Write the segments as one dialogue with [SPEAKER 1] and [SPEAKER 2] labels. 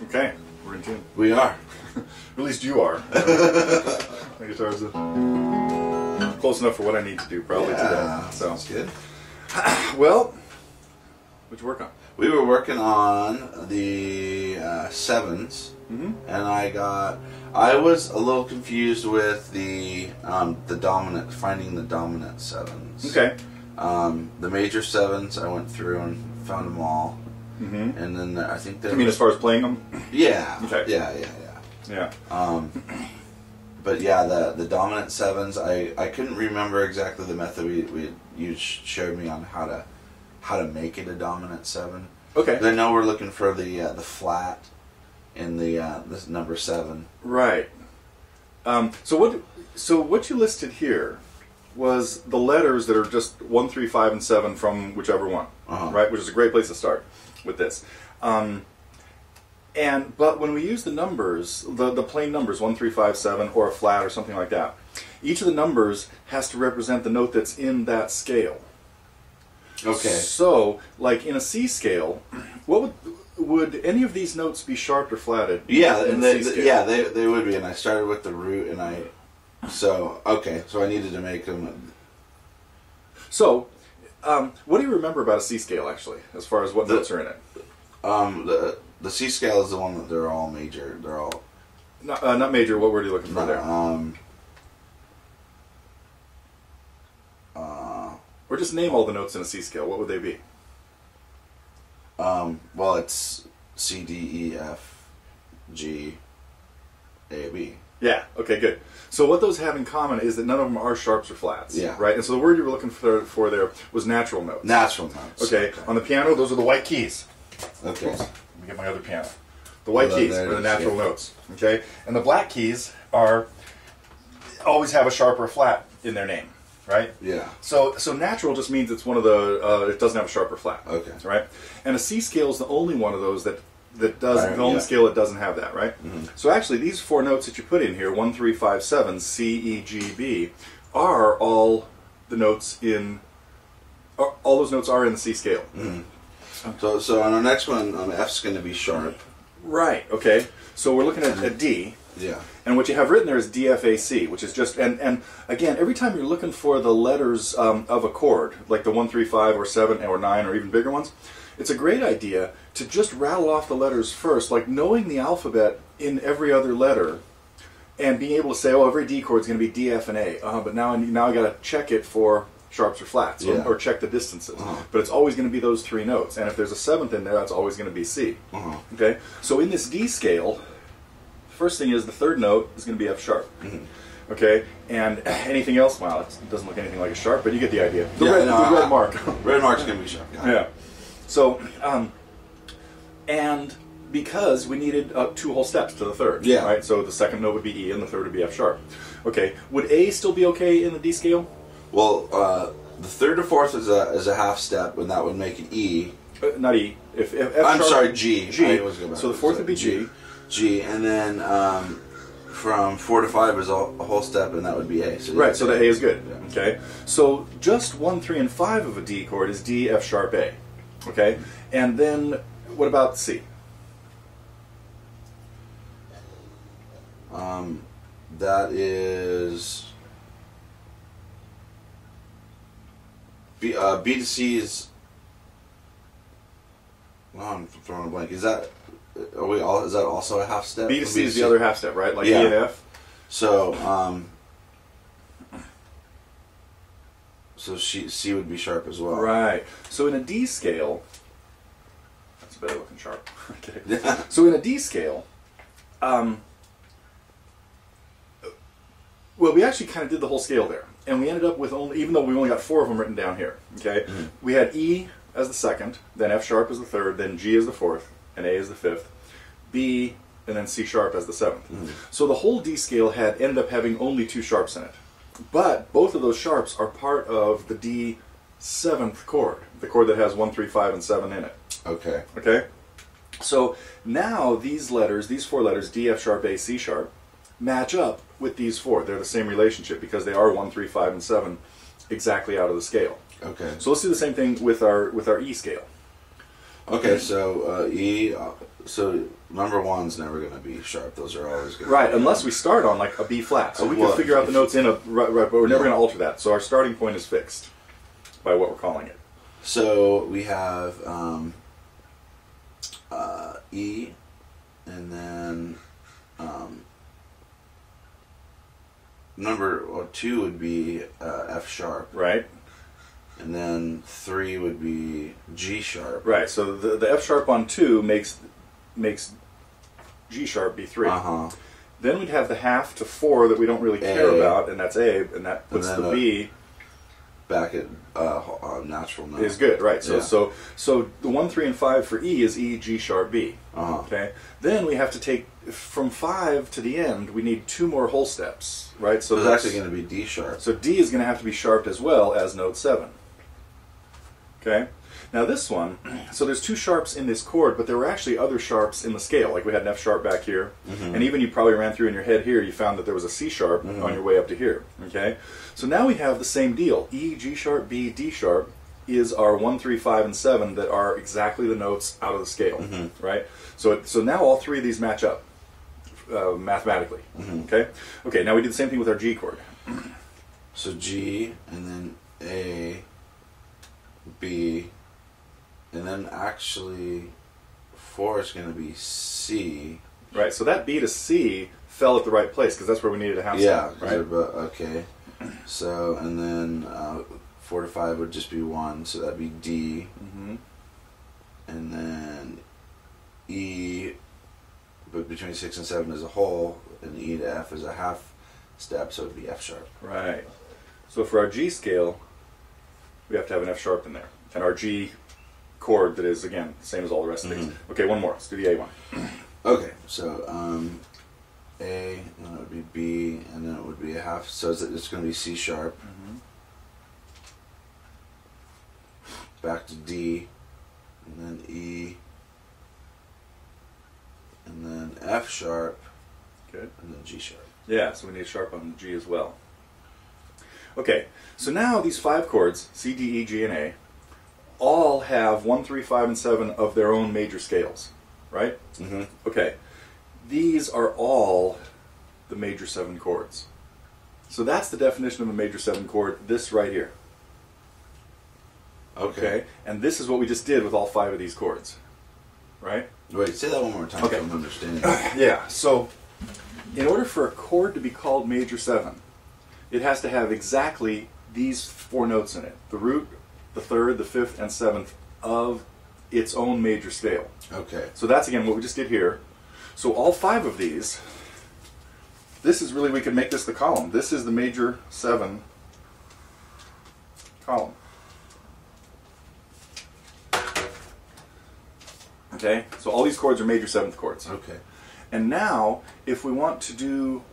[SPEAKER 1] Okay, we're in tune.
[SPEAKER 2] We are.
[SPEAKER 1] At least you are. My guitar's close enough for what I need to do probably today. So.
[SPEAKER 2] Sounds good.
[SPEAKER 1] Well, what'd you work on?
[SPEAKER 2] We were working on the sevens,
[SPEAKER 1] Mm-hmm.
[SPEAKER 2] and I was a little confused with the dominant, finding the dominant sevens.
[SPEAKER 1] Okay.
[SPEAKER 2] The major sevens, I went through and found them all.
[SPEAKER 1] Mm-hmm.
[SPEAKER 2] And then I think there
[SPEAKER 1] I mean, as far as playing them?
[SPEAKER 2] Yeah.
[SPEAKER 1] Okay.
[SPEAKER 2] Yeah.
[SPEAKER 1] Yeah.
[SPEAKER 2] But yeah, the dominant sevens, I couldn't remember exactly the method you showed me on how to make it a dominant seven.
[SPEAKER 1] Okay.
[SPEAKER 2] I know we're looking for the flat in this number 7.
[SPEAKER 1] Right. So what you listed here was the letters that are just 1, 3, 5, and 7 from whichever one, right? Which is a great place to start with this. But when we use the numbers, the plain numbers, 1, 3, 5, 7, or a flat or something like that, each of the numbers has to represent the note that's in that scale.
[SPEAKER 2] Okay.
[SPEAKER 1] So, like in a C scale, what would any of these notes be sharped or flatted?
[SPEAKER 2] Yeah,
[SPEAKER 1] in
[SPEAKER 2] and
[SPEAKER 1] the C scale?
[SPEAKER 2] yeah, they would be. And I started with the root, and so I needed to make them.
[SPEAKER 1] So, what do you remember about a C scale actually, as far as what notes are in it?
[SPEAKER 2] The C scale is the one that they're all major. They're all
[SPEAKER 1] not major. What word are you looking for there? Or just name all the notes in a C scale. What would they be?
[SPEAKER 2] Well, it's C, D, E, F, G, A, B.
[SPEAKER 1] Yeah. Okay. Good. So what those have in common is that none of them are sharps or flats.
[SPEAKER 2] Yeah.
[SPEAKER 1] Right. And so the word you were looking for there was natural notes.
[SPEAKER 2] Natural notes.
[SPEAKER 1] Okay. On the piano, those are the white keys.
[SPEAKER 2] Okay.
[SPEAKER 1] Oops. Let me get my other piano. The white keys are the natural notes. Okay. And the black keys always have a sharp or a flat in their name. Right?
[SPEAKER 2] Yeah.
[SPEAKER 1] So natural just means it's one of the it doesn't have a sharp or flat.
[SPEAKER 2] Okay.
[SPEAKER 1] Right? And a C scale is the only one of those that does the only scale that doesn't have that, right?
[SPEAKER 2] Mm-hmm.
[SPEAKER 1] So actually these 4 notes that you put in here, 1, 3, 5, 7, C, E, G, B, are all the notes in all those notes are in the C scale.
[SPEAKER 2] Mm-hmm. So on our next one, F's going to be sharp.
[SPEAKER 1] Right, okay. So we're looking at a D.
[SPEAKER 2] Yeah.
[SPEAKER 1] And what you have written there is DFAC, which is just, and again, every time you're looking for the letters of a chord, like the 1, 3, 5, or 7, or 9, or even bigger ones, it's a great idea to just rattle off the letters first, like knowing the alphabet in every other letter, and being able to say, oh, every D chord is going to be D, F, and A, but now I got to check it for sharps or flats, or check the distances. But it's always going to be those 3 notes, and if there's a 7th in there, that's always going to be C. Okay, so in this D scale, first thing is the 3rd note is going to be F sharp. Okay, and anything else, well, it doesn't look anything like a sharp, but you get the idea. The red mark.
[SPEAKER 2] Red mark's going to be sharp.
[SPEAKER 1] Yeah. So, and because we needed 2 whole steps to the 3rd.
[SPEAKER 2] Yeah.
[SPEAKER 1] Right. So the 2nd note would be E, and the 3rd would be F sharp. Okay. Would A still be okay in the D scale?
[SPEAKER 2] Well, the 3rd or 4th is a half step, and that would make it E.
[SPEAKER 1] Not E. If F
[SPEAKER 2] I'm
[SPEAKER 1] sharp,
[SPEAKER 2] sorry, G.
[SPEAKER 1] G.
[SPEAKER 2] So
[SPEAKER 1] the 4th would be G.
[SPEAKER 2] G, and then from 4 to 5 is a whole step, and that would be A. So
[SPEAKER 1] right, so the A is good.
[SPEAKER 2] Yeah.
[SPEAKER 1] Okay, so just 1, 3, and 5 of a D chord is D, F sharp, A. Okay, and then what about C?
[SPEAKER 2] That is B to C is. Oh, I'm throwing a blank. Is that? Is that also a half step?
[SPEAKER 1] B to C is the other half step, right? Like E and F.
[SPEAKER 2] So, C would be sharp as well.
[SPEAKER 1] Right. So in a D scale, that's better looking sharp. Okay. So in a D scale, well, we actually kind of did the whole scale there, and we ended up with even though we only got 4 of them written down here. Okay. We had E as the 2nd, then F sharp as the 3rd, then G as the 4th, and A as the 5th, B, and then C sharp as the 7th. So the whole D scale ended up having only 2 sharps in it. But both of those sharps are part of the D 7th chord, the chord that has 1, 3, 5, and 7 in it.
[SPEAKER 2] Okay.
[SPEAKER 1] Okay? So now these letters, these 4 letters, D, F sharp, A, C sharp, match up with these 4. They're the same relationship because they are 1, 3, 5, and 7 exactly out of the scale.
[SPEAKER 2] Okay.
[SPEAKER 1] So let's do the same thing with our E scale.
[SPEAKER 2] Okay, so E, So number one's never going to be sharp. Those are always going to
[SPEAKER 1] right, unless we start on like a B flat. So we can figure out the notes in a right, but we're never going to alter that. So our starting point is fixed by what we're calling it.
[SPEAKER 2] So we have E, and then number 2 would be F sharp.
[SPEAKER 1] Right.
[SPEAKER 2] And then 3 would be G sharp.
[SPEAKER 1] Right. So the F sharp on 2 makes G sharp be 3. Then we'd have the half to 4 that we don't really care about, and that's A, and that puts the B
[SPEAKER 2] back at natural note.
[SPEAKER 1] Is good, right? So so the 1, 3, and 5 for E is E, G sharp, B. Okay. Then we have to take from 5 to the end. We need 2 more whole steps, right? So
[SPEAKER 2] that's actually going to be D sharp.
[SPEAKER 1] So D is going to have to be sharped as well as note 7. Okay. Now this one, so there's 2 sharps in this chord, but there were actually other sharps in the scale. Like we had an F sharp back here, and even you probably ran through in your head here, you found that there was a C sharp on your way up to here. Okay, so now we have the same deal. E, G sharp, B, D sharp is our 1, 3, 5, and 7 that are exactly the notes out of the scale, right? So now all 3 of these match up mathematically. Okay, okay. Now we do the same thing with our G chord.
[SPEAKER 2] So G, and then A, B. And then actually 4 is going to be C.
[SPEAKER 1] Right, so that B to C fell at the right place because that's where we needed a half
[SPEAKER 2] step.
[SPEAKER 1] Yeah, right?
[SPEAKER 2] Okay. So, and then 4 to 5 would just be 1, so that'd be D. And then E, but between 6 and 7 is a whole, and E to F is a half step, so it'd be F sharp.
[SPEAKER 1] Right. So for our G scale, we have to have an F sharp in there. And our G chord that is, again, same as all the rest of these. Okay, one more. Let's do the A one.
[SPEAKER 2] Okay, so A, and then it would be B, and then it would be a half, so it's going to be C sharp. Back to D, and then E, and then F sharp.
[SPEAKER 1] Good.
[SPEAKER 2] And then G sharp.
[SPEAKER 1] Yeah, so we need a sharp on G as well. Okay, so now these 5 chords, C, D, E, G, and A, all have 1, 3, 5, and 7 of their own major scales, right? Okay, these are all the major 7 chords. So that's the definition of a major 7 chord, this right here. Okay, and this is what we just did with all 5 of these chords, right?
[SPEAKER 2] Wait, say that one more time so I'm understanding.
[SPEAKER 1] Yeah, so in order for a chord to be called major 7, it has to have exactly these 4 notes in it. The root, the 3rd, the 5th, and 7th of its own major scale.
[SPEAKER 2] Okay.
[SPEAKER 1] So that's, again, what we just did here. So all 5 of these, this is really, we could make this the column. This is the major 7 column. Okay? So all these chords are major 7th chords.
[SPEAKER 2] Okay.
[SPEAKER 1] And now, if we want to do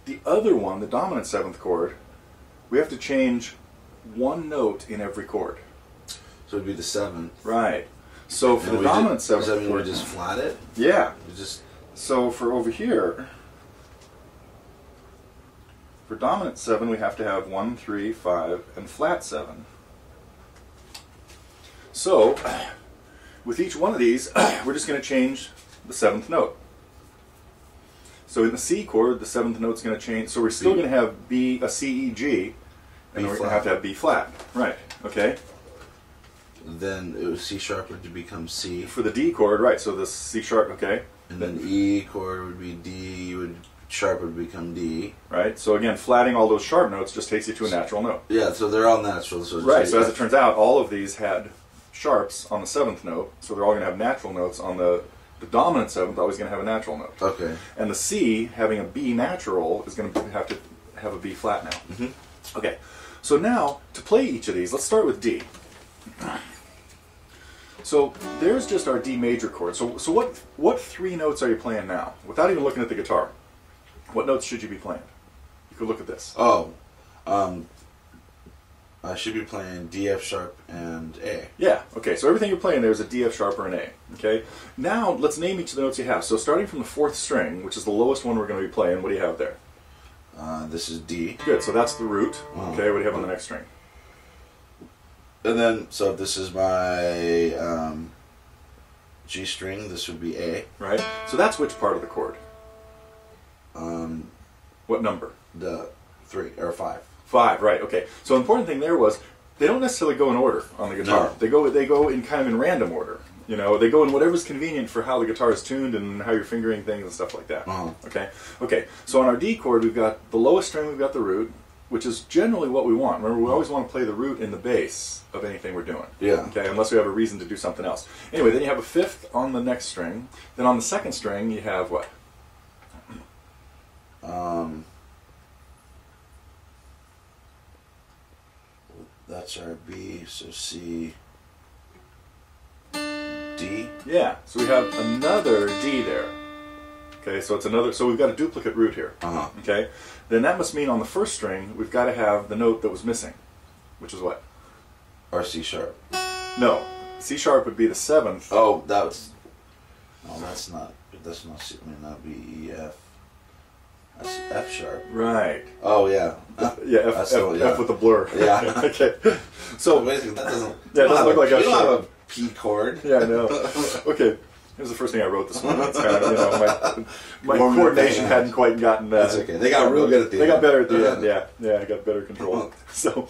[SPEAKER 1] the other one, the dominant 7th chord, we have to change 1 note in every chord.
[SPEAKER 2] So it'd be the 7th.
[SPEAKER 1] Right. So for the dominant 7th
[SPEAKER 2] does that mean
[SPEAKER 1] chord,
[SPEAKER 2] we just flat it?
[SPEAKER 1] Yeah.
[SPEAKER 2] We just.
[SPEAKER 1] So for over here, for dominant 7, we have to have 1, 3, 5, and flat 7. So with each one of these, we're just going to change the 7th note. So in the C chord, the 7th note's going to change. So we're still going to have B, a C, E, G, and then we're going to have B flat. Right. Okay.
[SPEAKER 2] Then it was C sharp would become C.
[SPEAKER 1] For the D chord, right? So the C sharp. Okay.
[SPEAKER 2] And then E chord would be D. Sharp would become D.
[SPEAKER 1] Right. So again, flatting all those sharp notes just takes you to a natural note.
[SPEAKER 2] Yeah. So they're all natural. So
[SPEAKER 1] right. So as it turns out, all of these had sharps on the 7th note, so they're all going to have natural notes on the dominant 7th, always going to have a natural note.
[SPEAKER 2] Okay.
[SPEAKER 1] And the C, having a B natural, is going to have a B flat now. Okay. So now, to play each of these, let's start with D. So there's just our D major chord. So what 3 notes are you playing now? Without even looking at the guitar, what notes should you be playing? You could look at this.
[SPEAKER 2] Oh, I should be playing D, F sharp, and A.
[SPEAKER 1] Yeah, okay, so everything you're playing there is a D, F sharp, or an A. Okay, now let's name each of the notes you have. So starting from the 4th string, which is the lowest one we're going to be playing, what do you have there?
[SPEAKER 2] This is D.
[SPEAKER 1] Good, so that's the root. Okay, what do you have on the next string?
[SPEAKER 2] And then, so this is my G string. This would be A.
[SPEAKER 1] Right. So that's which part of the chord? What number?
[SPEAKER 2] The 3 or 5.
[SPEAKER 1] 5. Right. Okay. So the important thing there was they don't necessarily go in order on the guitar.
[SPEAKER 2] No.
[SPEAKER 1] They go in kind of in random order. You know, they go in whatever's convenient for how the guitar is tuned and how you're fingering things and stuff like that. Okay. Okay. So on our D chord, we've got the lowest string, we've got the root, which is generally what we want. Remember, we always want to play the root in the bass of anything we're doing.
[SPEAKER 2] Yeah.
[SPEAKER 1] Okay, unless we have a reason to do something else. Anyway, then you have a 5th on the next string. Then on the 2nd string, you have what?
[SPEAKER 2] That's our B, so C, D.
[SPEAKER 1] Yeah, so we have another D there. Okay, so it's another. So we've got a duplicate root here. Okay, then that must mean on the 1st string we've got to have the note that was missing, which is what?
[SPEAKER 2] Or C sharp.
[SPEAKER 1] No, C sharp would be the 7th.
[SPEAKER 2] Oh, that's. No, that's not. That's not C. I mean, that'd be E, F. That's F sharp.
[SPEAKER 1] Right.
[SPEAKER 2] Oh yeah.
[SPEAKER 1] Yeah, F with a blur.
[SPEAKER 2] Yeah.
[SPEAKER 1] Okay. So
[SPEAKER 2] basically, that doesn't.
[SPEAKER 1] Yeah, it doesn't look like
[SPEAKER 2] you
[SPEAKER 1] F
[SPEAKER 2] don't
[SPEAKER 1] sharp.
[SPEAKER 2] have a P chord.
[SPEAKER 1] Yeah, I know. Okay. Here's the first thing I wrote this morning. It's kind of, you know, my
[SPEAKER 2] Warming
[SPEAKER 1] coordination
[SPEAKER 2] up.
[SPEAKER 1] hadn't quite gotten that.
[SPEAKER 2] That's okay. They got real good at the
[SPEAKER 1] end. They got better at the
[SPEAKER 2] Yeah.
[SPEAKER 1] end, yeah. Yeah, I got better control. So,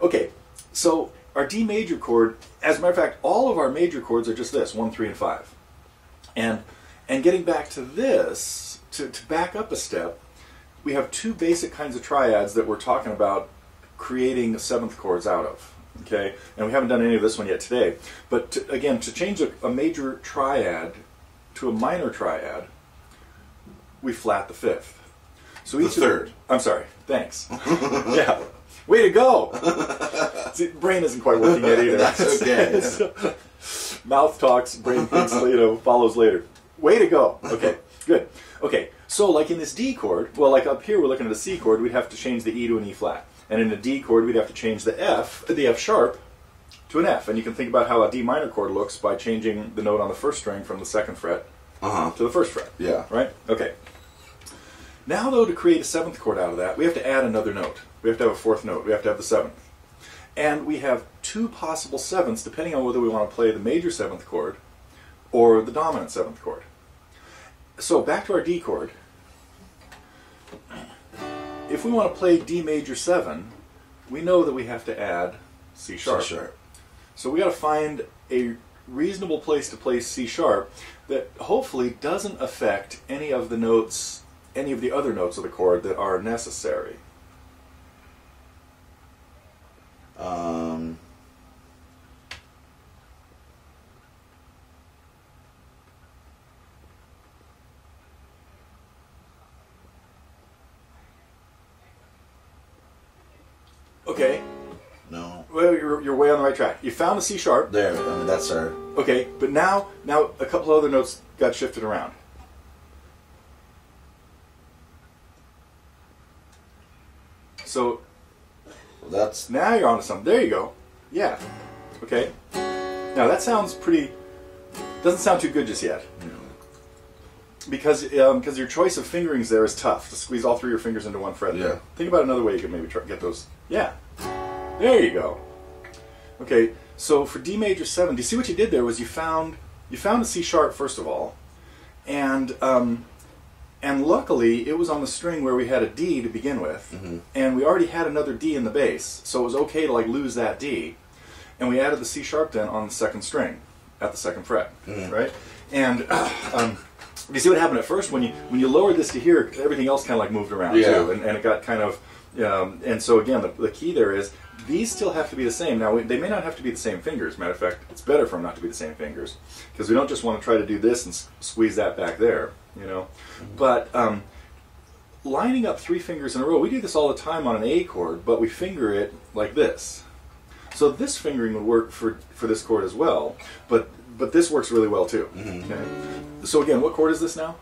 [SPEAKER 1] okay. So, our D major chord, as a matter of fact, all of our major chords are just this, 1, 3, and 5. And getting back to this, to back up a step, we have 2 basic kinds of triads that we're talking about creating 7th chords out of. Okay, and we haven't done any of this one yet today. But again, to change a major triad to a minor triad, we flat the 5th. So
[SPEAKER 2] The 3rd.
[SPEAKER 1] I'm sorry. Thanks. Yeah. Way to go. See, brain isn't quite working yet either.
[SPEAKER 2] That's okay.
[SPEAKER 1] Mouth talks, brain thinks, follows later. Way to go. Okay. Good. Okay. So, like in this D chord, well, like up here, we're looking at a C chord. We'd have to change the E to an E flat. And in a D chord, we'd have to change the F sharp, to an F. And you can think about how a D minor chord looks by changing the note on the 1st string from the 2nd fret to the 1st fret.
[SPEAKER 2] Yeah.
[SPEAKER 1] Right? Okay. Now, though, to create a 7th chord out of that, we have to add another note. We have to have a 4th note. We have to have the 7th. And we have 2 possible 7ths, depending on whether we want to play the major 7th chord or the dominant 7th chord. So, back to our D chord. If we want to play D major 7, we know that we have to add C sharp.
[SPEAKER 2] C sharp.
[SPEAKER 1] So we got to find a reasonable place to play C sharp that hopefully doesn't affect any of the notes, any of the other notes of the chord that are necessary. Okay.
[SPEAKER 2] No.
[SPEAKER 1] Well, you're way on the right track. You found the C sharp.
[SPEAKER 2] There. I mean, that's our.
[SPEAKER 1] Okay, but now a couple other notes got shifted around. So
[SPEAKER 2] Well, that's.
[SPEAKER 1] now you're onto something. There you go. Yeah. Okay. Now that sounds pretty. Doesn't sound too good just yet. Because your choice of fingerings there is tough to squeeze all 3 of your fingers into one fret.
[SPEAKER 2] Yeah.
[SPEAKER 1] Think about another way you could maybe get those. Yeah. There you go. Okay. So for D major 7, do you see what you did there? Was you found a C sharp first of all, and luckily it was on the string where we had a D to begin with, and we already had another D in the bass, so it was okay to like lose that D, and we added the C sharp then on the 2nd string at the 2nd fret, right? And you see what happened at first when you lowered this to here, everything else kind of like moved around too, and it got kind of. And so again, the key there is these still have to be the same. Now they may not have to be the same fingers. Matter of fact, it's better for them not to be the same fingers because we don't just want to try to do this and squeeze that back there, you know. But lining up 3 fingers in a row, we do this all the time on an A chord, but we finger it like this. So this fingering would work for this chord as well, but this works really well too. Okay. So again, what chord is this now?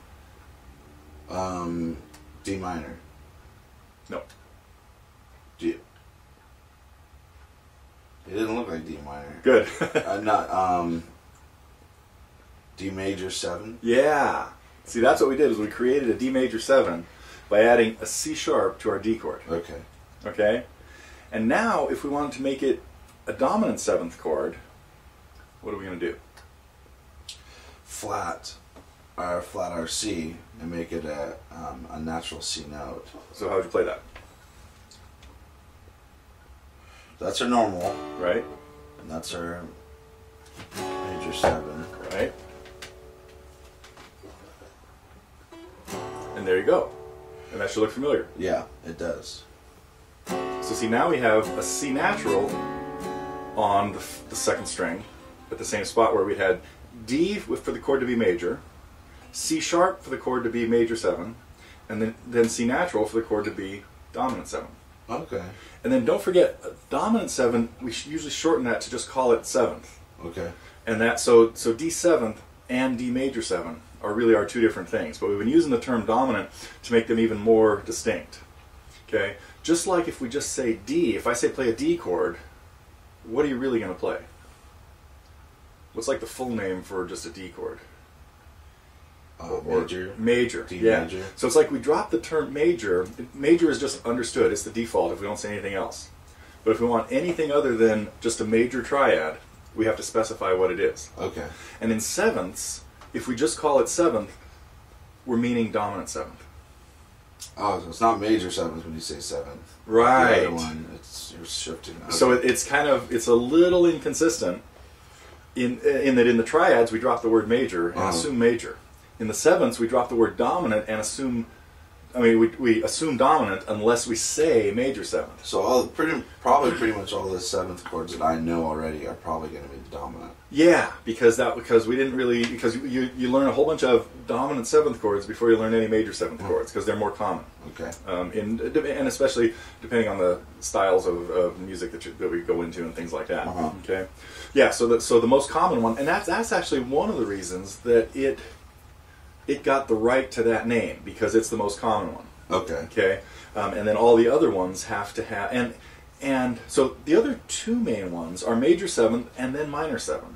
[SPEAKER 2] D minor.
[SPEAKER 1] No.
[SPEAKER 2] G. It didn't look like D minor.
[SPEAKER 1] Good.
[SPEAKER 2] Not D major 7.
[SPEAKER 1] Yeah. See, that's what we did is we created a D major 7 by adding a C sharp to our D chord.
[SPEAKER 2] Okay.
[SPEAKER 1] Okay? And now, if we wanted to make it a dominant 7th chord, what are we going to do?
[SPEAKER 2] flat our C and make it a natural C note.
[SPEAKER 1] So how'd you play that?
[SPEAKER 2] That's our normal,
[SPEAKER 1] Right?
[SPEAKER 2] and that's our major 7.
[SPEAKER 1] Right? And there you go. And that should look familiar.
[SPEAKER 2] Yeah, it does.
[SPEAKER 1] So see, now we have a C natural on the second string at the same spot where we had D for the chord to be major, C sharp for the chord to be major 7, and then C natural for the chord to be dominant 7.
[SPEAKER 2] Okay.
[SPEAKER 1] And then don't forget, dominant 7, we usually shorten that to just call it 7th.
[SPEAKER 2] Okay.
[SPEAKER 1] And that so D 7th and D major 7 are really our two different things, but we've been using the term dominant to make them even more distinct. Okay? Just like if we just say D, if I say play a D chord, what are you really going to play? What's like the full name for just a D chord?
[SPEAKER 2] Major.
[SPEAKER 1] Major.
[SPEAKER 2] D
[SPEAKER 1] yeah.
[SPEAKER 2] major.
[SPEAKER 1] So it's like we drop the term major. Major is just understood. It's the default if we don't say anything else. But if we want anything other than just a major triad, we have to specify what it is.
[SPEAKER 2] Okay.
[SPEAKER 1] And in sevenths, if we just call it 7th, we're meaning dominant 7th.
[SPEAKER 2] Oh, so it's not major 7th when you say 7th.
[SPEAKER 1] Right.
[SPEAKER 2] The other one, you're shifting. Okay.
[SPEAKER 1] So it's a little inconsistent in that in the triads we drop the word major and assume major. In the sevenths we drop the word dominant and assume. I mean, we assume dominant unless we say major 7th.
[SPEAKER 2] So probably pretty much all the 7th chords that I know already are probably going to be the dominant.
[SPEAKER 1] Yeah, because you learn a whole bunch of dominant 7th chords before you learn any major 7th chords because they're more common.
[SPEAKER 2] Okay.
[SPEAKER 1] And especially depending on the styles of music that we go into and things like that. Okay. Yeah. So the most common one, and that's actually one of the reasons that it got the right to that name because it's the most common one.
[SPEAKER 2] Okay.
[SPEAKER 1] Okay. And then all the other ones have to have and so the other two main ones are major 7th and then minor 7.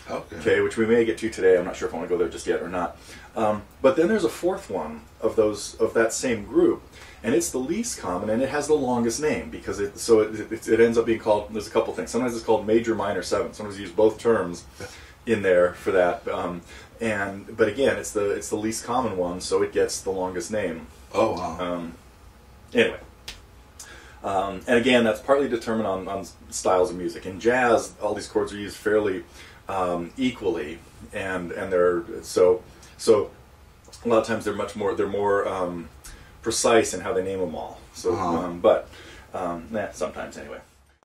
[SPEAKER 1] Okay, which we may get to today. I'm not sure if I want to go there just yet or not. But then there's a fourth one of that same group, and it's the least common, and it has the longest name because it ends up being called. There's a couple things. Sometimes it's called major minor 7. Sometimes you use both terms in there for that. But again, it's the least common one, so it gets the longest name.
[SPEAKER 2] Oh wow.
[SPEAKER 1] Anyway. And again, that's partly determined on styles of music. In jazz, all these chords are used fairly equally, and they're so a lot of times they're more precise in how they name them all. So, sometimes anyway.